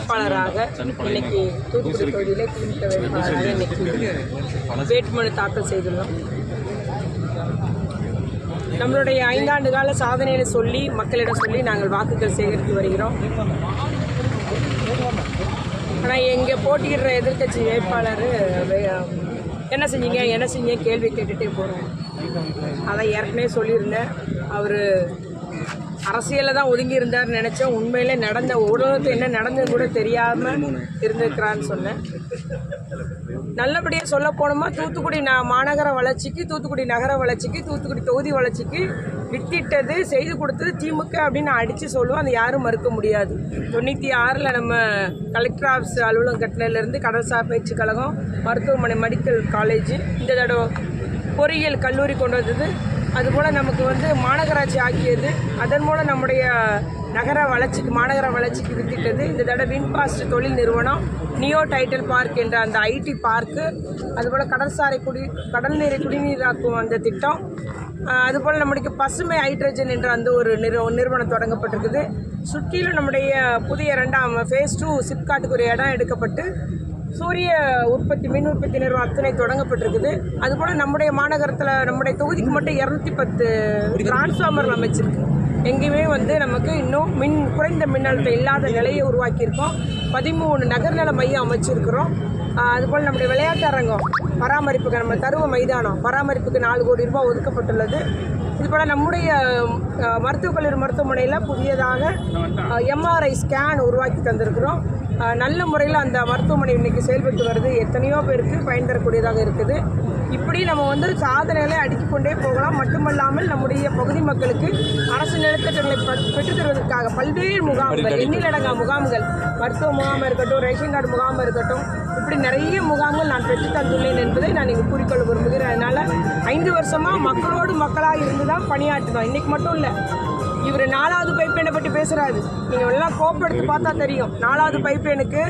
வேட்பாளராக இன்னைக்கு தூத்துக்குடி தொகுதியிலே திமுக வேட்பாளராக இன்னைக்கு வேட்புமனு தாக்கல் செய்துள்ளோம். நம்மளுடைய 5 ஆண்டு கால சாதனையை சொல்லி மக்களிடம் சொல்லி நாங்கள் வாக்குகள் சேகரித்து வருகிறோம். ஆனால் எங்கே போட்டியிடுற எதிர்க்கட்சி வேட்பாளர் என்ன செஞ்சீங்க கேள்வி கேட்டுகிட்டே போகிறோம். அதான் ஏற்கனவே சொல்லியிருந்தேன். அவர் அரசியலில் தான் ஒதுங்கி இருந்தார்னு நினச்சேன். உண்மையிலே நடந்த உலகத்தில் என்ன நடந்தது கூட தெரியாமல் இருந்திருக்கிறான்னு சொன்னேன். நல்லபடியாக சொல்ல போனோமா, தூத்துக்குடி மாநகர வளர்ச்சிக்கு, தூத்துக்குடி நகர வளர்ச்சிக்கு, தூத்துக்குடி தொகுதி வளர்ச்சிக்கு வித்திட்டது செய்து கொடுத்தது திமுக அப்படின்னு அடித்து சொல்லுவோம். அது யாரும் மறுக்க முடியாது. 96 நம்ம கலெக்டர் ஆஃபீஸ் அலுவலகம் கட்டினதுலேருந்து கடல்சார் பயிற்சி கழகம், மருத்துவமனை, மெடிக்கல் காலேஜ், இந்த தடவை பொறியியல் கல்லூரி கொண்டு வந்தது. அதுபோல் நமக்கு மாநகராட்சி ஆக்கியது. அதன் மூலம் நம்முடைய மாநகர வளர்ச்சிக்கு வித்திட்டது. இந்த தடவை வின்பாஸ்ட் தொழில் நிறுவனம், நியோ டைட்டில் பார்க் என்ற அந்த ஐடி பார்க்கு, அதுபோல் கடல் நீரை குடிநீராக்கும் அந்த திட்டம், அதுபோல் நம்முடைய பசுமை ஹைட்ரஜன் என்ற அந்த ஒரு நிறுவனம் தொடங்கப்பட்டிருக்குது. சுற்றிலும் நம்முடைய புதிய 2ஆம் ஃபேஸ் 2 சிப்காட்டுக்கு ஒரு இடம் எடுக்கப்பட்டு சூரிய உற்பத்தி, மின் உற்பத்தி நிறுவனம் அத்தனை தொடங்கப்பட்டிருக்குது. அதுபோல் நம்முடைய மாநகரத்தில் நம்முடைய தொகுதிக்கு மட்டும் 210 டிரான்ஸ்ஃபார்மர் அமைச்சிருக்கு. எங்கேயுமே நமக்கு இன்னும் குறைந்த மின்னழுத்தம் இல்லாத நிலையை உருவாக்கியிருக்கோம். 13 நகர்நல மையம் அமைச்சிருக்கிறோம். அதுபோல் நம்முடைய விளையாட்டு அரங்கம் பராமரிப்புக்கு, நம்ம தருவ மைதானம் பராமரிப்புக்கு 4 கோடி ரூபாய் ஒதுக்கப்பட்டுள்ளது. இதுபோல் நம்முடைய மருத்துவக் கல்லூரி மருத்துவமனையில் புதியதாக MRI ஸ்கேன் உருவாக்கி தந்திருக்கிறோம். நல்ல முறையில் அந்த மருத்துவமனை இன்றைக்கி செயல்பட்டு வருது. எத்தனையோ பேருக்கு பயன் தரக்கூடியதாக இருக்குது. இப்படி நம்ம சாதனைகளை அடுக்கிக் கொண்டே போகலாம். மட்டுமல்லாமல் நம்முடைய பகுதி மக்களுக்கு அரசு நலத்திட்டங்களை பெற்றுத் தருவதற்காக பல்வேறு முகாம்கள், எண்ணிலடங்கா முகாம்கள், மருத்துவ முகாம் இருக்கட்டும், ரேஷன் கார்டு முகாம் இருக்கட்டும், இப்படி நிறைய முகாம்கள் நான் பெற்று தந்துள்ளேன் என்பதை நான் இங்கே கூறிக்கொள்ள விரும்புகிறேன். அதனால் 5 வருஷமாக மக்களோடு மக்களாக இருந்து தான் பணியாற்றுதோம். இன்றைக்கி மட்டும் இல்லை. இவர் 4வது பைப்லைனை பற்றி பேசுகிறாரு. நீங்கள் எல்லாம் கோப்பெடுத்து பார்த்தா தெரியும். 4வது பைப்லைனுக்கு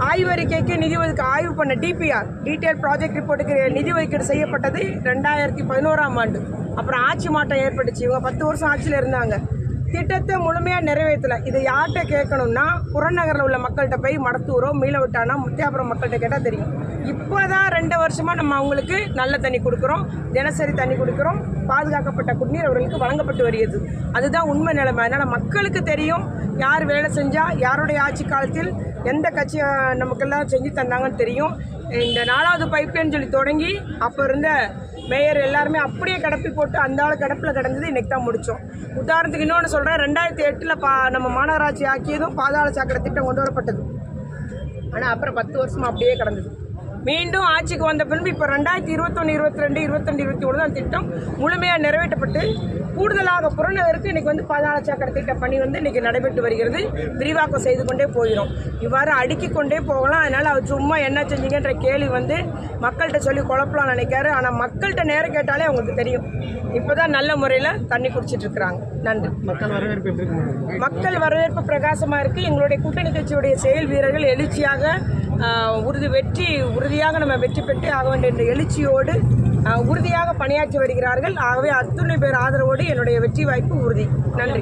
ஆய்வறிக்கைக்கு நிதி ஒதுக்க ஆய்வு பண்ண DPR, டீட்டெயில் ப்ராஜெக்ட் ரிப்போர்ட்டுக்கு நிதி ஒதுக்கீடு செய்யப்பட்டது 2011ஆம் ஆண்டு. அப்புறம் ஆட்சி மாற்றம் ஏற்பட்டுச்சு. இவங்க 10 வருஷம் ஆட்சியில் இருந்தாங்க. திட்டத்தை முழுமையாக நிறைவேற்றலை. இதை யார்கிட்ட கேட்கணும்னா, புறநகரில் உள்ள மக்கள்கிட்ட போய் மடத்தூரோ மீளவிட்டானா முத்தியாபுரம் மக்கள்கிட்ட கேட்டால் தெரியும். இப்போ தான் 2 வருஷமாக நம்ம அவங்களுக்கு நல்ல தண்ணி கொடுக்குறோம், தினசரி தண்ணி கொடுக்குறோம், பாதுகாக்கப்பட்ட குடிநீர் அவர்களுக்கு வழங்கப்பட்டு வருகிறது. அதுதான் உண்மை நிலைமை. அதனால் மக்களுக்கு தெரியும் யார் வேலை செஞ்சால், யாருடைய ஆட்சி காலத்தில் எந்த கட்சி நமக்கெல்லாம் செஞ்சு தந்தாங்கன்னு தெரியும். இந்த 4வது பைப்லைன்னு சொல்லி தொடங்கி அப்போ இருந்த மேயர் எல்லாருமே அப்படியே கிடப்பி போட்டு அந்த ஆள் கிடப்பில் கிடந்தது. இன்றைக்கி தான் முடித்தோம். உதாரணத்துக்கு இன்னொன்று சொல்கிறேன். 2008 நம்ம மாநகராட்சி ஆக்கியதும் பாதாள சாக்கடை திட்டம் கொண்டு வரப்பட்டது. ஆனால் அப்புறம் 10 வருஷமாக அப்படியே கிடந்தது. மீண்டும் ஆட்சிக்கு வந்த பின்பு இப்போ 2021, 22, 22, 23 தான் திட்டம் முழுமையாக நிறைவேற்றப்பட்டு கூடுதலாக புறநகருக்கு இன்றைக்கி பாதாள சாக்கடை திட்ட பணி இன்றைக்கி நடைபெற்று வருகிறது. விரிவாக்கம் செய்து கொண்டே போகிறோம். இவ்வாறு அடுக்கிக் கொண்டே போகலாம். அதனால் அவர் சும்மா என்ன செஞ்சீங்கன்ற கேள்வி மக்கள்கிட்ட சொல்லி குழப்பலாம் நினைக்காரு. ஆனால் மக்கள்கிட்ட நேரம் கேட்டாலே அவங்களுக்கு தெரியும். இப்போ தான் நல்ல முறையில் தண்ணி குடிச்சிட்டு இருக்கிறாங்க. நன்றி. மக்கள் வரவேற்பு பிரகாசமாக இருக்குது. எங்களுடைய கூட்டணி கட்சியுடைய செயல் வீரர்கள் எழுச்சியாக உறுதியாக நம்ம வெற்றி பெற்று ஆக வேண்டிய என்ற எழுச்சியோடு உறுதியாக பணியாற்றி வருகிறார்கள். ஆகவே அத்துணை பேர் ஆதரவோடு என்னுடைய வெற்றி வாய்ப்பு உறுதி. நன்றி.